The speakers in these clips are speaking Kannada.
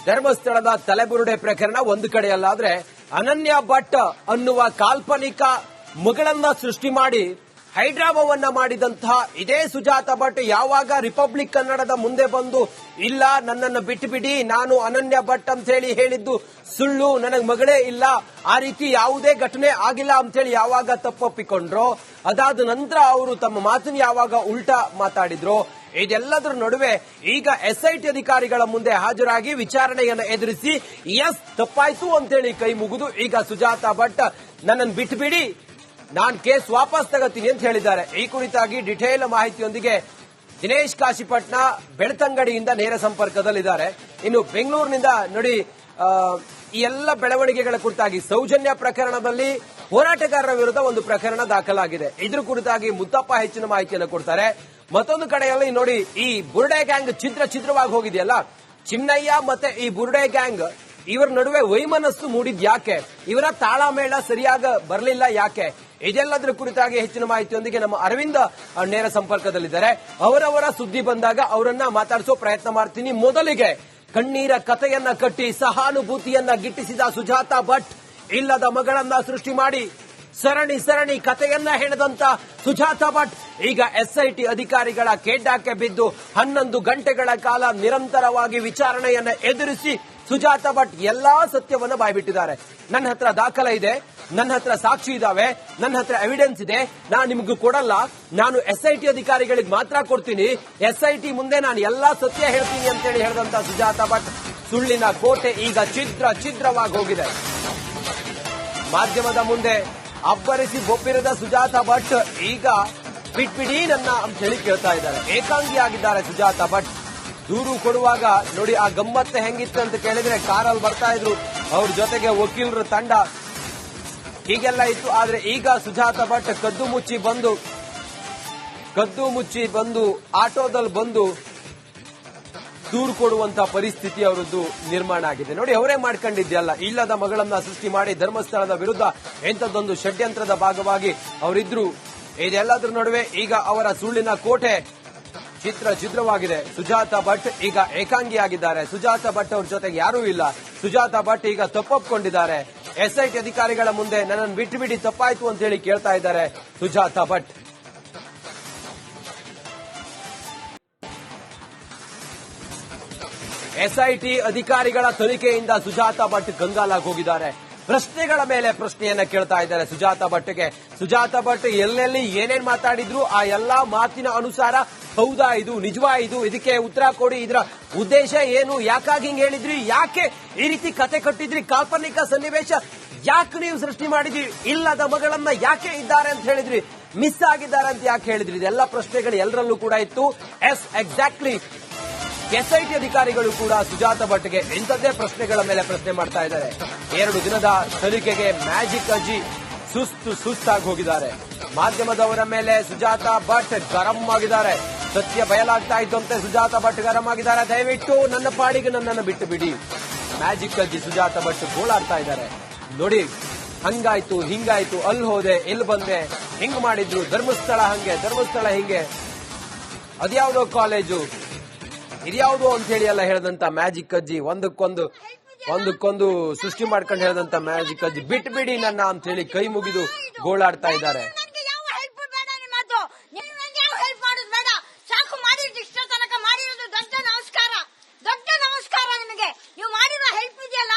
ಧರ್ಮಸ್ಥಳದ ತಲೆಬುರುಡೆ ಪ್ರಕರಣ ಒಂದು ಕಡೆಯಲ್ಲಾದ್ರೆ, ಅನನ್ಯ ಭಟ್ ಅನ್ನುವ ಕಾಲ್ಪನಿಕ ಮಗಳನ್ನ ಸೃಷ್ಟಿ ಮಾಡಿ ಹೈಡ್ರಾಮಾವನ್ನ ಮಾಡಿದಂತಹ ಇದೇ ಸುಜಾತ ಭಟ್ ಯಾವಾಗ ರಿಪಬ್ಲಿಕ್ ಕನ್ನಡದ ಮುಂದೆ ಬಂದು ಇಲ್ಲ ನನ್ನನ್ನು ಬಿಟ್ಟುಬಿಡಿ, ನಾನು ಅನನ್ಯ ಭಟ್ ಅಂತ ಹೇಳಿ ಹೇಳಿದ್ದು ಸುಳ್ಳು, ನನಗೆ ಮಗಳೇ ಇಲ್ಲ, ಆ ರೀತಿ ಯಾವುದೇ ಘಟನೆ ಆಗಿಲ್ಲ ಅಂತ ಹೇಳಿ ಯಾವಾಗ ತಪ್ಪೊಪ್ಪಿಕೊಂಡ್ರೋ, ಅದಾದ ನಂತರ ಅವರು ತಮ್ಮ ಮಾತನ್ನು ಯಾವಾಗ ಉಲ್ಟಾ ಮಾತಾಡಿದ್ರು, ಇದೆಲ್ಲದರ ನಡುವೆ ಈಗ ಎಸ್ಐಟಿ ಅಧಿಕಾರಿಗಳ ಮುಂದೆ ಹಾಜರಾಗಿ ವಿಚಾರಣೆಯನ್ನು ಎದುರಿಸಿ ಎಸ್ ತಪ್ಪಾಯ್ತು ಅಂತೇಳಿ ಕೈ ಮುಗಿದು ಈಗ ಸುಜಾತ ಭಟ್ ನನ್ನನ್ನು ಬಿಟ್ಟುಬಿಡಿ, ನಾನು ಕೇಸ್ ವಾಪಸ್ ತಗೋತೀನಿ ಅಂತ ಹೇಳಿದ್ದಾರೆ. ಈ ಕುರಿತಾಗಿ ಡಿಟೇಲ್ ಮಾಹಿತಿಯೊಂದಿಗೆ ದಿನೇಶ್ ಕಾಶಿಪಟ್ನ ಬೆಳ್ತಂಗಡಿಯಿಂದ ನೇರ ಸಂಪರ್ಕದಲ್ಲಿದ್ದಾರೆ. ಇನ್ನು ಬೆಂಗಳೂರಿನಿಂದ ನೋಡಿ, ಈ ಎಲ್ಲ ಬೆಳವಣಿಗೆಗಳ ಕುರಿತಾಗಿ ಸೌಜನ್ಯ ಪ್ರಕರಣದಲ್ಲಿ ಹೋರಾಟಗಾರರ ವಿರುದ್ಧ ಒಂದು ಪ್ರಕರಣ ದಾಖಲಾಗಿದೆ. ಇದ್ರ ಕುರಿತಾಗಿ ಮುತ್ತಪ್ಪ ಹೆಚ್ಚಿನ ಮಾಹಿತಿಯನ್ನು ಕೊಡ್ತಾರೆ. ಮತ್ತೊಂದು ಕಡೆಯಲ್ಲಿ ನೋಡಿ, ಈ ಬುರ್ಡೆ ಗ್ಯಾಂಗ್ ಛಿದ್ರವಾಗಿ ಹೋಗಿದೆಯಲ್ಲ, ಚಿನ್ನಯ್ಯ ಮತ್ತೆ ಈ ಬುರ್ಡೆ ಗ್ಯಾಂಗ್ ಇವರ ನಡುವೆ ವೈಮನಸ್ಸು ಮೂಡಿದ್ ಯಾಕೆ, ಇವರ ತಾಳಮೇಳ ಸರಿಯಾಗಿ ಬರಲಿಲ್ಲ ಯಾಕೆ, ಇದೆಲ್ಲದರ ಕುರಿತಾಗಿ ಹೆಚ್ಚಿನ ಮಾಹಿತಿಯೊಂದಿಗೆ ನಮ್ಮ ಅರವಿಂದ ನೇರ ಸಂಪರ್ಕದಲ್ಲಿದ್ದಾರೆ. ಅವರವರ ಸುದ್ದಿ ಬಂದಾಗ ಅವರನ್ನ ಮಾತಾಡಿಸೋ ಪ್ರಯತ್ನ ಮಾಡ್ತೀನಿ. ಮೊದಲಿಗೆ ಕಣ್ಣೀರ ಕಥೆಯನ್ನ ಕಟ್ಟಿ ಸಹಾನುಭೂತಿಯನ್ನ ಗಿಟ್ಟಿಸಿದ ಸುಜಾತ ಭಟ್, ಇಲ್ಲದ ಮಗಳನ್ನ ಸೃಷ್ಟಿ ಮಾಡಿ ಸರಣಿ ಕಥೆಯನ್ನ ಹೆಣೆದಂತ ಸುಜಾತ ಭಟ್ ಈಗ ಎಸ್ಐಟಿ ಅಧಿಕಾರಿಗಳ ಕೆಡ್ಡಾಕ್ಕೆ ಬಿದ್ದು 11 ಗಂಟೆಗಳ ಕಾಲ ನಿರಂತರವಾಗಿ ವಿಚಾರಣೆಯನ್ನ ಎದುರಿಸಿ ಸುಜಾತ ಭಟ್ ಎಲ್ಲಾ ಸತ್ಯವನ್ನ ಬಾಯ್ಬಿಟ್ಟಿದ್ದಾರೆ. ನನ್ನ ಹತ್ರ ದಾಖಲೆ ಇದೆ, ನನ್ನ ಹತ್ರ ಸಾಕ್ಷಿ ಇದಾವೆ, ನನ್ನ ಹತ್ರ ಎವಿಡೆನ್ಸ್ ಇದೆ, ನಾನು ನಿಮಗೂ ಕೊಡಲ್ಲ, ನಾನು ಎಸ್ಐಟಿ ಅಧಿಕಾರಿಗಳಿಗೆ ಮಾತ್ರ ಕೊಡ್ತೀನಿ, ಎಸ್ಐಟಿ ಮುಂದೆ ನಾನು ಎಲ್ಲಾ ಸತ್ಯ ಹೇಳ್ತೀನಿ ಅಂತೇಳಿ ಹೇಳಿದಂತ ಸುಜಾತ ಭಟ್ ಸುಳ್ಳಿನ ಕೋಟೆ ಈಗ ಛಿದ್ರವಾಗಿ ಹೋಗಿದೆ. ಮಾಧ್ಯಮದ ಮುಂದೆ ಅಬ್ಬರಿಸಿ ಬೊಬ್ಬಿರದ ಸುಜಾತ ಭಟ್ ಈಗ ಬಿಟ್ಬಿಡಿ ನನ್ನ ಅಂತ ಹೇಳಿ ಕೇಳ್ತಾ ಇದ್ದಾರೆ. ಏಕಾಂಗಿಯಾಗಿದ್ದಾರೆ ಸುಜಾತ ಭಟ್. ದೂರು ಕೊಡುವಾಗ ನೋಡಿ ಆ ಗಮ್ಮತ್ತೆ ಹೆಂಗಿತ್ತು ಅಂತ ಕೇಳಿದ್ರೆ, ಕಾರಲ್ಲಿ ಬರ್ತಾ ಇದ್ರು, ಅವ್ರ ಜೊತೆಗೆ ವಕೀಲರ ತಂಡ, ಹೀಗೆಲ್ಲ ಇತ್ತು. ಆದ್ರೆ ಈಗ ಸುಜಾತ ಭಟ್ ಕದ್ದು ಮುಚ್ಚಿ ಬಂದು ಆಟೋದಲ್ಲಿ ಬಂದು ದೂರು ಕೊಡುವಂತ ಪರಿಸ್ಥಿತಿ ಅವರದ್ದು ನಿರ್ಮಾಣ ಆಗಿದೆ. ನೋಡಿ, ಅವರೇ ಮಾಡ್ಕೊಂಡಿದ್ಯಲ್ಲ, ಇಲ್ಲದ ಮಗಳನ್ನ ಸೃಷ್ಟಿ ಮಾಡಿ ಧರ್ಮಸ್ಥಳದ ವಿರುದ್ಧ ಎಂಥದ್ದೊಂದು ಷಡ್ಯಂತ್ರದ ಭಾಗವಾಗಿ ಅವರಿದ್ರು. ಇದೆಲ್ಲದರ ನಡುವೆ ಈಗ ಅವರ ಸುಳ್ಳಿನ ಕೋಟೆ ಛಿದ್ರವಾಗಿದೆ. ಸುಜಾತ ಭಟ್ ಈಗ ಏಕಾಂಗಿಯಾಗಿದ್ದಾರೆ. ಸುಜಾತ ಭಟ್ ಅವ್ರ ಜೊತೆಗೆ ಯಾರೂ ಇಲ್ಲ. ಸುಜಾತ ಭಟ್ ಈಗ ತಪ್ಪೊಪ್ಕೊಂಡಿದ್ದಾರೆ. ಎಸ್ಐಟಿ ಅಧಿಕಾರಿಗಳ ಮುಂದೆ ನನ್ನನ್ನು ಬಿಟ್ಟು ತಪ್ಪಾಯ್ತು ಅಂತ ಹೇಳಿ ಕೇಳ್ತಾ ಇದ್ದಾರೆ ಸುಜಾತ ಭಟ್. ಎಸ್ಐಟಿ ಅಧಿಕಾರಿಗಳ ತನಿಖೆಯಿಂದ ಸುಜಾತ ಭಟ್ ಕಂಗಾಲಾಗಿ ಹೋಗಿದ್ದಾರೆ. ಪ್ರಶ್ನೆಗಳ ಮೇಲೆ ಪ್ರಶ್ನೆಯನ್ನ ಕೇಳ್ತಾ ಇದ್ದಾರೆ ಸುಜಾತ ಭಟ್ಗೆ. ಸುಜಾತ ಭಟ್ ಎಲ್ಲೆಲ್ಲಿ ಏನೇನ್ ಮಾತಾಡಿದ್ರು ಆ ಎಲ್ಲಾ ಮಾತಿನ ಅನುಸಾರ ಹೌದಾ ಇದು, ನಿಜವಾ ಇದು, ಇದಕ್ಕೆ ಉತ್ತರ ಕೊಡಿ, ಇದರ ಉದ್ದೇಶ ಏನು, ಯಾಕಾಗಿ ಹಿಂಗ್ ಹೇಳಿದ್ರಿ, ಯಾಕೆ ಈ ರೀತಿ ಕತೆ ಕಟ್ಟಿದ್ರಿ, ಕಾಲ್ಪನಿಕ ಸನ್ನಿವೇಶ ಯಾಕೆ ನೀವು ಸೃಷ್ಟಿ ಮಾಡಿದ್ರಿ, ಇಲ್ಲದ ಮಗಳನ್ನ ಯಾಕೆ ಇದ್ದಾರೆ ಅಂತ ಹೇಳಿದ್ರಿ, ಮಿಸ್ ಆಗಿದ್ದಾರೆ ಅಂತ ಯಾಕೆ ಹೇಳಿದ್ರಿ, ಇದೆಲ್ಲ ಪ್ರಶ್ನೆಗಳು ಎಲ್ಲರಲ್ಲೂ ಕೂಡ ಇತ್ತು. ಎಕ್ಸಾಕ್ಟ್ಲಿ ಎಸ್ಐಟಿ ಅಧಿಕಾರಿಗಳು ಕೂಡ ಸುಜಾತ ಭಟ್ಗೆ ಇಂಥದ್ದೇ ಪ್ರಶ್ನೆಗಳ ಮೇಲೆ ಪ್ರಶ್ನೆ ಮಾಡ್ತಾ ಇದ್ದಾರೆ. 2 ದಿನದ ತನಿಖೆಗೆ ಮ್ಯಾಜಿಕ್ ಅಜ್ಜಿ ಸುಸ್ತಾಗಿ ಹೋಗಿದ್ದಾರೆ. ಮಾಧ್ಯಮದವರ ಮೇಲೆ ಸುಜಾತ ಭಟ್ ಗರಂ ಆಗಿದ್ದಾರೆ. ಸತ್ಯ ಬಯಲಾಗ್ತಾ ಇದ್ದಂತೆ ಸುಜಾತ ಭಟ್ ಗರಂ ಆಗಿದ್ದಾರೆ. ದಯವಿಟ್ಟು ನನ್ನ ಪಾಡಿಗೆ ನನ್ನನ್ನು ಬಿಟ್ಟು ಬಿಡಿ. ಮ್ಯಾಜಿಕ್ ಅಜ್ಜಿ ಸುಜಾತ ಭಟ್ ಗೋಳಾಡ್ತಾ ಇದ್ದಾರೆ. ನೋಡಿ, ಹಂಗಾಯ್ತು ಹಿಂಗಾಯ್ತು, ಅಲ್ಲಿ ಹೋದೆ ಇಲ್ಲಿ ಬಂದೆ, ಹಿಂಗ್ ಮಾಡಿದ್ರು, ಧರ್ಮಸ್ಥಳ ಹಿಂಗೆ, ಅದ್ಯಾವುದೋ ಕಾಲೇಜು ಇದ್ಯಾವುದು ಅಂತ ಹೇಳಿ ಎಲ್ಲ ಹೇಳದಂತ ಮ್ಯಾಜಿಕ್ ಅಜ್ಜಿ, ಒಂದಕ್ಕೊಂದು ಸೃಷ್ಟಿ ಮಾಡ್ಕೊಂಡು ಹೇಳದಂತ ಮ್ಯಾಜಿಕ್ ಅಜ್ಜಿ ಬಿಟ್ಬಿಡಿ ನನ್ನ ಅಂತ ಹೇಳಿ ಕೈ ಮುಗಿದು ಗೋಳಾಡ್ತಾ ಇದ್ದಾರೆ.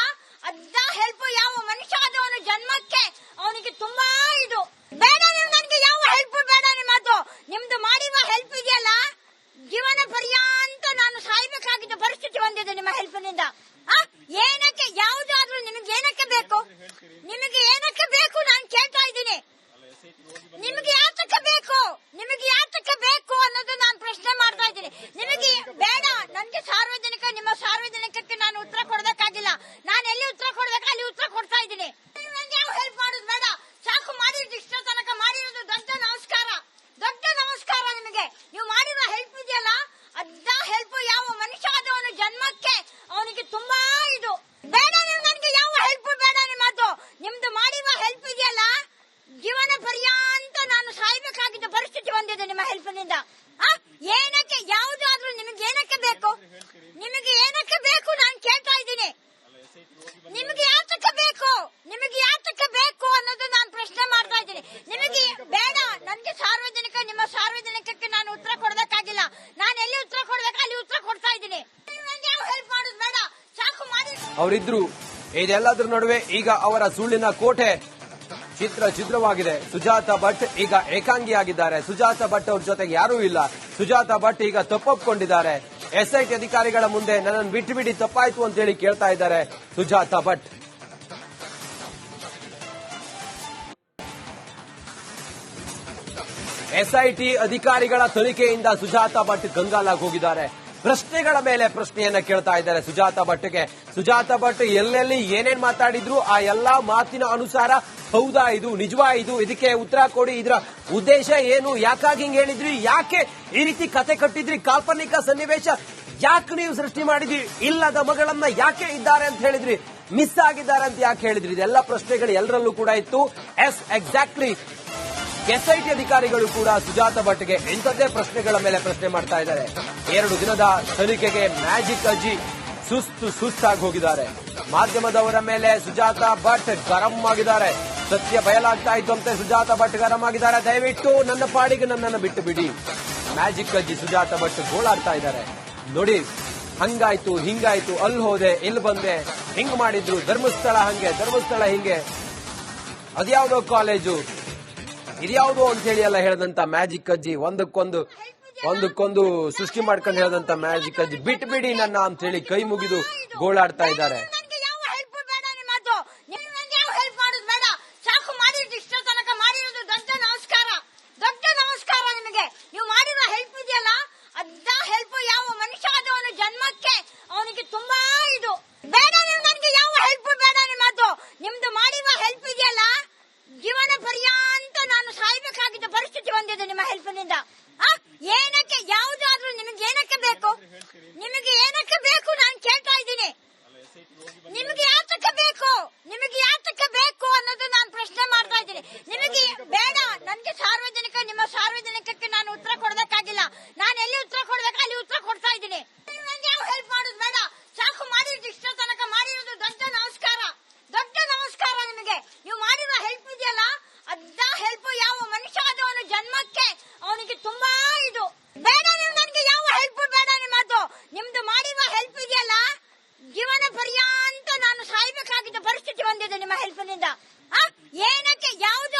ಜೀವನ ಪರ್ಯಾಂತ ನಾನು ಸಾಯ್ಬೇಕಾಗಿದ್ದ ಪರಿಸ್ಥಿತಿ ಬಂದಿದೆ ನಿಮ್ಮ ಹೆಲ್ಪ್ನಿಂದ. ಏನಕ್ಕೆ, ಯಾವುದಾದ್ರೂ ನಿಮಗೆ ಏನಕ್ಕೆ ಬೇಕು, ನಾನು ಕೇಳ್ತಾ ಇದ್ದೀನಿ. ನಿಮಗೆ ಯಾತಕ್ಕೆ ಬೇಕು ಅನ್ನೋದು ನಾನು ಪ್ರಶ್ನೆ ಮಾಡ್ತಾ ಇದ್ದೀನಿ. ನಿಮಗೆ ಬೇಡ, ನನಗೆ ನಿಮ್ಮ ಸಾರ್ವಜನಿಕಕ್ಕೆ ನಾನು ಉತ್ತರ ಕೊಡಬೇಕಾಗಿಲ್ಲ. ನಾನು ಎಲ್ಲಿ ಉತ್ತರ ಕೊಡ್ಬೇಕು ಅಲ್ಲಿ ಉತ್ತರ ಕೊಡ್ತಾ ಇದ್ದೀನಿ. ನನಗೆ ಯಾವ ಹೆಲ್ಪ್ ಮಾಡೋದು ಬೇಡ, ಸಾಕು ಮಾಡಿರೋದು, ಇಷ್ಟ ತನಕ ಮಾಡಿರೋದು ದೊಡ್ಡ ನಮಸ್ಕಾರ ನಿಮಗೆ. ನೀವು ಮಾಡಿರೋ ಹೆಲ್ಪ್ ಇದೆಯಲ್ಲ, ಅದ್ದ ಹೆಲ್ಪ್ ಯಾವ ಮನುಷ್ಯ ಆದವನು ಜನ್ಮಕ್ಕೆ ಅವನಿಗೆ ತುಂಬಾ ಇದು ಬೇಡ. ನನಗೆ ಯಾವ ಹೆಲ್ಪ್ ಬೇಡ ನಿಮ್ದು ಮಾಡಿರೋ ಹೆಲ್ಪ್ ಇದೆಯಲ್ಲ, ಜೀವನ ಪರ್ಯಾಂತ ನಾನು ಸಾಯ್ಬೇಕಾಗಿದ್ದ ಪರಿಸ್ಥಿತಿ ಬಂದಿದೆ ನಿಮ್ಮ ಹೆಲ್ಪ್ನಿಂದ. ಏನಕ್ಕೆ, ಯಾವುದಾದ್ರೂ ನಿಮಗೆ ಏನಕ್ಕೆ ಬೇಕು, ನಾನು ನಿಮಗೆ ಯಾತಕ ಬೇಕು, ನಿಮಗೆ ಯಾತಕ ಬೇಕು ಅನ್ನೋದು ನಾನು ಪ್ರಶ್ನೆ ಮಾಡ್ತಾ ಇದ್ದೀನಿ. ನಿಮಗೆ ಬೇಡ, ನನಗೆ ಸಾರ್ವಜನಿಕ, ನಿಮ್ಮ ಸಾರ್ವಜನಿಕಕ್ಕೆ ನಾನು ಉತ್ತರ ಕೊಡೋದಕ್ಕಾಗಿಲ್ಲ. ನಾನು ಎಲ್ಲಿ ಉತ್ತರ ಕೊಡ್ಬೇಕು ಅಲ್ಲಿ ಉತ್ತರ ಕೊಡ್ತಾ ಇದ್ದೀನಿ. ಯಾವ ಹೆಲ್ಪ್ ಮಾಡೋದು ಬೇಡ, ಸಾಕು ಮಾಡಿ. ಅವರಿದ್ರು. ಇದೆಲ್ಲದ್ರ ನಡುವೆ ಈಗ ಅವರ ಸುಳ್ಳಿನ ಕೋಟೆ ಚಿತ್ರವಾಗಿದೆ. ಸುಜಾತ ಭಟ್ ಈಗ ಏಕಾಂಗಿಯಾಗಿದ್ದಾರೆ. ಸುಜಾತ ಭಟ್ ಅವ್ರ ಜೊತೆಗೆ ಯಾರೂ ಇಲ್ಲ. ಸುಜಾತ ಭಟ್ ಈಗ ತಪ್ಪೊಪ್ಕೊಂಡಿದ್ದಾರೆ. ಎಸ್ಐಟಿ ಅಧಿಕಾರಿಗಳ ಮುಂದೆ ನನ್ನನ್ನು ಬಿಟ್ಟು ಬಿಡಿ, ತಪ್ಪಾಯ್ತು ಅಂತ ಹೇಳಿ ಕೇಳ್ತಾ ಇದ್ದಾರೆ ಸುಜಾತ ಭಟ್. ಎಸ್ಐಟಿ ಅಧಿಕಾರಿಗಳ ತನಿಖೆಯಿಂದ ಸುಜಾತ ಭಟ್ ಕಂಗಾಲಾಗಿ ಹೋಗಿದ್ದಾರೆ. ಪ್ರಶ್ನೆಗಳ ಮೇಲೆ ಪ್ರಶ್ನೆಯನ್ನ ಕೇಳ್ತಾ ಇದ್ದಾರೆ ಸುಜಾತ ಭಟ್ಗೆ. ಸುಜಾತ ಭಟ್ ಎಲ್ಲೆಲ್ಲಿ ಏನೇನ್ ಮಾತಾಡಿದ್ರು ಆ ಎಲ್ಲಾ ಮಾತಿನ ಅನುಸಾರ ಹೌದಾ ಇದು, ನಿಜವಾ ಇದು, ಇದಕ್ಕೆ ಉತ್ತರ ಕೊಡಿ, ಇದರ ಉದ್ದೇಶ ಏನು, ಯಾಕಾಗಿ ಹಿಂಗ್ ಹೇಳಿದ್ರಿ, ಯಾಕೆ ಈ ರೀತಿ ಕತೆ ಕಟ್ಟಿದ್ರಿ, ಕಾಲ್ಪನಿಕ ಸನ್ನಿವೇಶ ಯಾಕೆ ನೀವು ಸೃಷ್ಟಿ ಮಾಡಿದ್ರಿ, ಇಲ್ಲದ ಮಗಳನ್ನ ಯಾಕೆ ಇದ್ದಾರೆ ಅಂತ ಹೇಳಿದ್ರಿ, ಮಿಸ್ ಆಗಿದ್ದಾರೆ ಅಂತ ಯಾಕೆ ಹೇಳಿದ್ರಿ, ಇದೆಲ್ಲ ಪ್ರಶ್ನೆಗಳು ಎಲ್ಲರಲ್ಲೂ ಕೂಡ ಇತ್ತು. ಎಕ್ಸಾಕ್ಟ್ಲಿ ಎಸ್ಐಟಿ ಅಧಿಕಾರಿಗಳು ಕೂಡ ಸುಜಾತ ಭಟ್ಗೆ ಇಂಥದ್ದೇ ಪ್ರಶ್ನೆಗಳ ಮೇಲೆ ಪ್ರಶ್ನೆ ಮಾಡ್ತಾ ಇದ್ದಾರೆ. 2 ದಿನದ ತನಿಖೆಗೆ ಮ್ಯಾಜಿಕ್ ಅಜ್ಜಿ ಸುಸ್ತಾಗಿ ಹೋಗಿದ್ದಾರೆ. ಮಾಧ್ಯಮದವರ ಮೇಲೆ ಸುಜಾತ ಭಟ್ ಗರಂ ಆಗಿದ್ದಾರೆ. ಸತ್ಯ ಬಯಲಾಗ್ತಾ ಇದ್ದಂತೆ ಸುಜಾತ ಭಟ್ ಗರಂ ಆಗಿದ್ದಾರೆ. ದಯವಿಟ್ಟು ನನ್ನ ಪಾಡಿಗೆ ನನ್ನನ್ನು ಬಿಟ್ಟು ಬಿಡಿ. ಮ್ಯಾಜಿಕ್ ಅಜ್ಜಿ ಸುಜಾತ ಭಟ್ ಗೋಳಾಡ್ತಾ ಇದ್ದಾರೆ. ನೋಡಿ, ಹಂಗಾಯ್ತು, ಹಿಂಗಾಯ್ತು, ಅಲ್ಲಿ ಹೋದೆ, ಇಲ್ಲಿ ಬಂದೆ, ಹಿಂಗ್ ಮಾಡಿದ್ರು, ಧರ್ಮಸ್ಥಳ ಹಂಗೆ, ಧರ್ಮಸ್ಥಳ ಹಿಂಗೆ, ಅದ್ಯಾವುದೋ ಕಾಲೇಜು, ಇದ್ಯಾವುದೋ ಅಂತ ಹೇಳಿ ಎಲ್ಲ ಹೇಳದಂತ ಮ್ಯಾಜಿಕ್ ಅಜ್ಜಿ, ಒಂದಕ್ಕೊಂದು ಸೃಷ್ಟಿ ಮಾಡ್ಕೊಂಡು ಹೇಳದಂತ ಮ್ಯಾಜಿಕ್ ಅಜ್ಜಿ ಬಿಟ್ಟು ಬಿಡಿ ನನ್ನ ಅಂತ ಹೇಳಿ ಕೈ ಮುಗಿದು ಗೋಳಾಡ್ತಾ ಇದ್ದಾರೆ. ಏನಕ್ಕೆ, ಯಾವುದಾದ್ರೂ ನಿಮಗೆ ಏನಕ್ಕೆ ಬೇಕು, ನಿಮಗೆ ಏನಕ್ಕೆ ಬೇಕು ನಾನು ಕೇಳ್ತಾ ಇದ್ದೀನಿ. ನಿಮಗೆ ಯಾತಕ ಬೇಕು, ನಿಮಗೆ ಯಾತಕ ಬೇಕು ಅನ್ನೋದು ನಾನು ಪ್ರಶ್ನೆ ಮಾಡ್ತಾ ಇದ್ದೀನಿ. ನಿಮಗೆ ಬೇಡ, ನನಗೆ ಸಾರ್ವಜನಿಕ, ನಿಮ್ಮ ಸಾರ್ವಜನಿಕಕ್ಕೆ ನಾನು ಉತ್ತರ ಕೊಡೋದಕ್ಕಾಗಿಲ್ಲ. ನಾನು ಎಲ್ಲಿ ಉತ್ತರ ಕೊಡ್ಬೇಕು ಅಲ್ಲಿ ಉತ್ತರ ಕೊಡ್ತಾ ಇದ್ದೀನಿ. ಯಾವ ಹೆಲ್ಪ್ ಮಾಡೋದು ಬೇಡ, ಸಾಕು ಮಾಡಿ. ಇಷ್ಟ ತನಕ ಮಾಡಿರೋದು ದೊಡ್ಡ ನಮಸ್ಕಾರ, ದೊಡ್ಡ ನಮಸ್ಕಾರ ನಿಮಗೆ. ನೀವು ಮಾಡಿರೋ ಹೆಲ್ಪ್ ಇದೆಯಲ್ಲ, ಅದ್ದ ಹೆಲ್ಪ್ ಯಾವ ಮನುಷ್ಯ ಆದವನು ಜನ್ಮಕ್ಕೆ ಅವನಿಗೆ ತುಂಬಾ ಇದು. ಬೇಡ, ನನಗೆ ಯಾವ ಹೆಲ್ಪ್ ಬೇಡ ನಿಮ್ಮದು. ನಿಮ್ದು ಮಾಡಿರುವ ಹೆಲ್ಪ್ ಇದೆಯಲ್ಲ, ಜೀವನ ಪರ್ಯಾಂತ ನಾನು ಸಾಯ್ಬೇಕಾಗಿದ್ದ ಪರಿಸ್ಥಿತಿ ಬಂದಿದೆ ನಿಮ್ಮ ಹೆಲ್ಪ್ನಿಂದ. ಏನಕ್ಕೆ, ಯಾವ್ದು